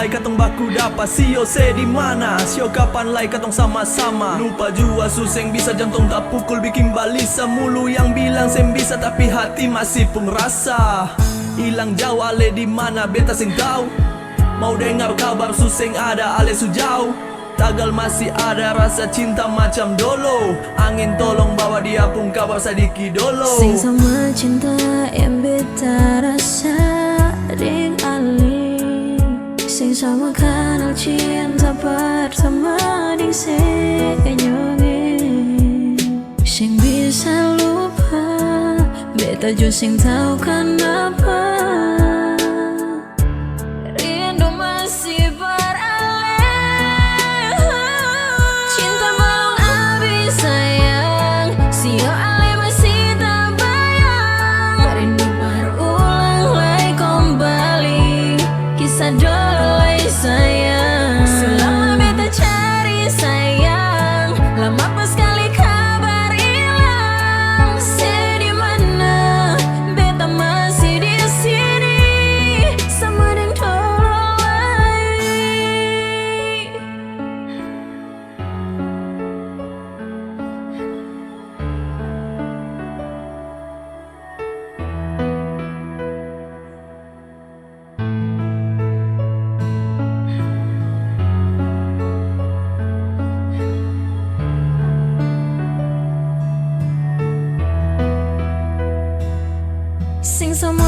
lai katong baku dapat. Sio se di mana, sio kapan lai katong sama-sama. Lupa jua suseng bisa jantung tak pukul bikin balisa. Mulu yang bilang sem bisa tapi hati masih pun rasa. Hilang jauh ale di mana beta sing tahu. Mau dengar kabar suseng ada ale sujauh. Tagal masih ada rasa cinta macam dolo. Angin tolong bawa dia pun kabar sedikit dolo. Sing sama cinta yang beta rasa ding ali. Sing sama kenal cinta pertama ding senyonge. Sing bisa lupa beta jo sing tahu kenapa. Rindu masih beralih. Cinta belum habis sayang. Sio ale masih tak bayang. Rindu berulang lagi kembali. Kisah dolai sayang. Selama beta cari sayang. Lama pas sekali kabar hilang. Sedih mana beta masih di sini sama dengan dolai. Sing sama